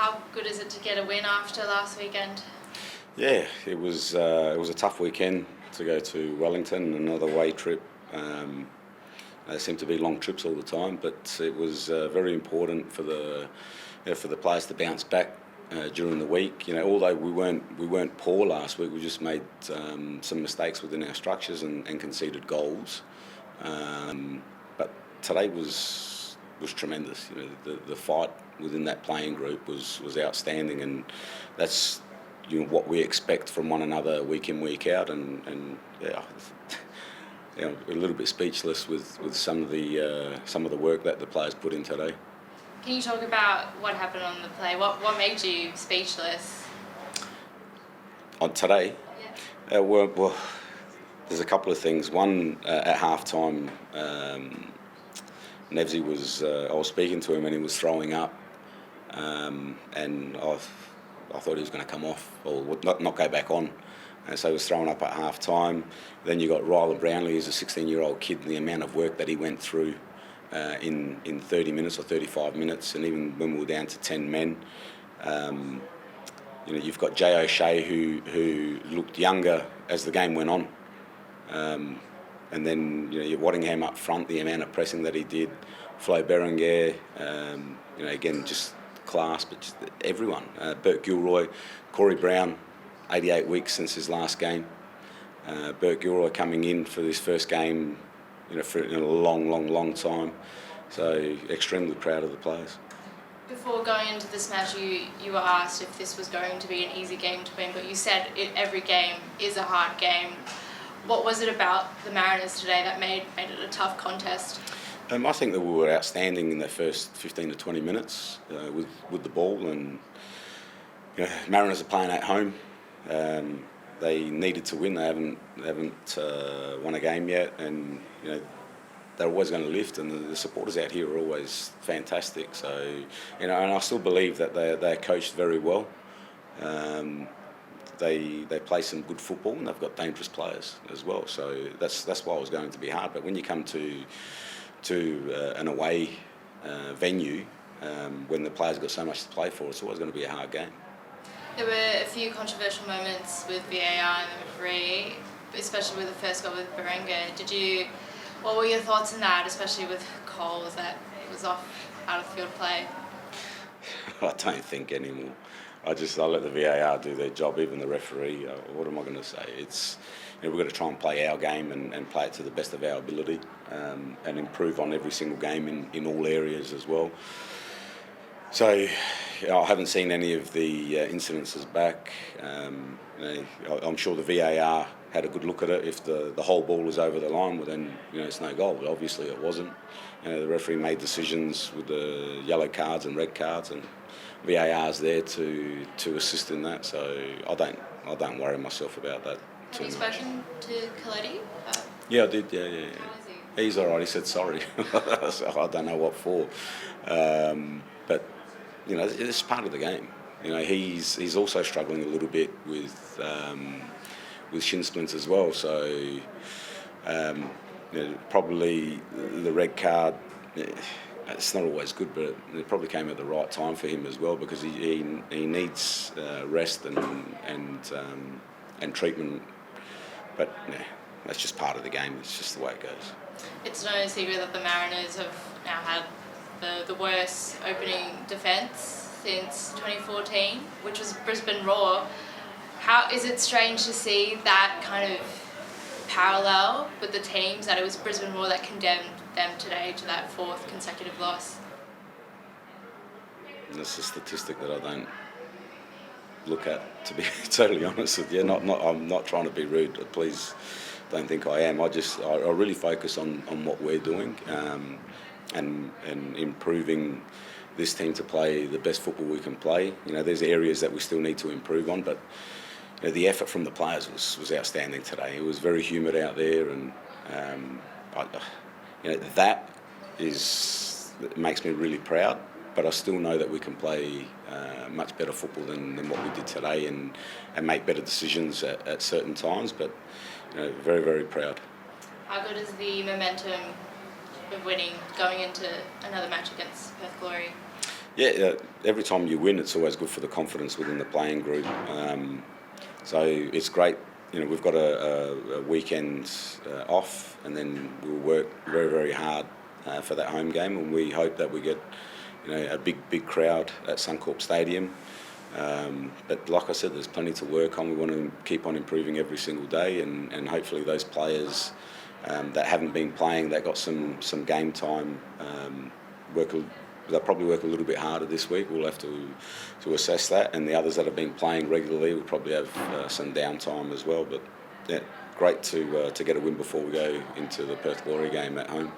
How good is it to get a win after last weekend? Yeah, it was a tough weekend to go to Wellington, another away trip. They seem to be long trips all the time, but it was very important for the players to bounce back during the week. Although we weren't poor last week, we just made some mistakes within our structures and conceded goals. But today was tremendous. The fight within that playing group was outstanding, and that's what we expect from one another week in, week out. And yeah, a little bit speechless with some of the work that the players put in today. Can you talk about what happened on the play? What made you speechless? On today? Yeah. Well, there's a couple of things. One, at half time, Nevsy I was speaking to him and he was throwing up, and I thought he was going to come off or not go back on. And so he was throwing up at half time. Then you got Ryler Brownlee, who's a 16-year-old kid, and the amount of work that he went through in 30 minutes or 35 minutes, and even when we were down to 10 men. You've got Jay O'Shea who looked younger as the game went on. And then you're Waddingham up front, the amount of pressing that he did. Flo Berenguer, again, just class, but just everyone. Bert Gilroy, Corey Brown, 88 weeks since his last game. Bert Gilroy coming in for his first game, for a long time. So extremely proud of the players. Before going into this match, you were asked if this was going to be an easy game to win, but you said every game is a hard game. What was it about the Mariners today that made it a tough contest? I think that we were outstanding in the first 15 to 20 minutes with the ball, and Mariners are playing at home. They needed to win. They haven't won a game yet, and they're always going to lift, and the supporters out here are always fantastic. So and I still believe that they're coached very well. They play some good football, and they've got dangerous players as well. So that's why it was going to be hard. But when you come to an away venue, when the players got so much to play for, it's always going to be a hard game. There were a few controversial moments with VAR and the referee, especially with the first goal with Berenguer. What were your thoughts on that, especially with Cole, that it was off out of field play? I don't think anymore. I let the VAR do their job, even the referee. What am I going to say? It's we've got to try and play our game and play it to the best of our ability, and improve on every single game in all areas as well. So I haven't seen any of the incidences back. I'm sure the VAR had a good look at it. If the whole ball was over the line, well then it's no goal. But obviously it wasn't. The referee made decisions with the yellow cards and red cards, and VAR's there to assist in that. So I don't worry myself about that. Have you spoken to Coletti? Yeah, I did. Yeah. How is he? He's all right. He said sorry. So I don't know what for. But it's part of the game. He's also struggling a little bit with shin splints as well. So probably the red card. It's not always good, but it probably came at the right time for him as well, because he needs rest and treatment. But that's just part of the game. It's just the way it goes. It's no secret that the Mariners have now had the worst opening defence since 2014, which was Brisbane Roar. How is it strange to see that kind of parallel with the teams, that it was Brisbane Roar that condemned them today to that fourth consecutive loss? That's a statistic that I don't look at, to be totally honest with you. I'm not trying to be rude. Please don't think I am. I really focus on what we're doing, and improving this team to play the best football we can play. There's areas that we still need to improve on, but the effort from the players was outstanding today. It was very humid out there, and that makes me really proud. But I still know that we can play much better football than what we did today, and make better decisions at certain times. But very, very proud. How good is the momentum of winning going into another match against Perth Glory? Yeah, every time you win, it's always good for the confidence within the playing group. So it's great. We've got a weekend off, and then we'll work very, very hard for that home game, and we hope that we get a big crowd at Suncorp Stadium. But like I said, there's plenty to work on. We want to keep on improving every single day, and hopefully those players that haven't been playing, that got some game time, they'll probably work a little bit harder this week. We'll have to assess that, and the others that have been playing regularly will probably have some downtime as well. But yeah, great to get a win before we go into the Perth Glory game at home.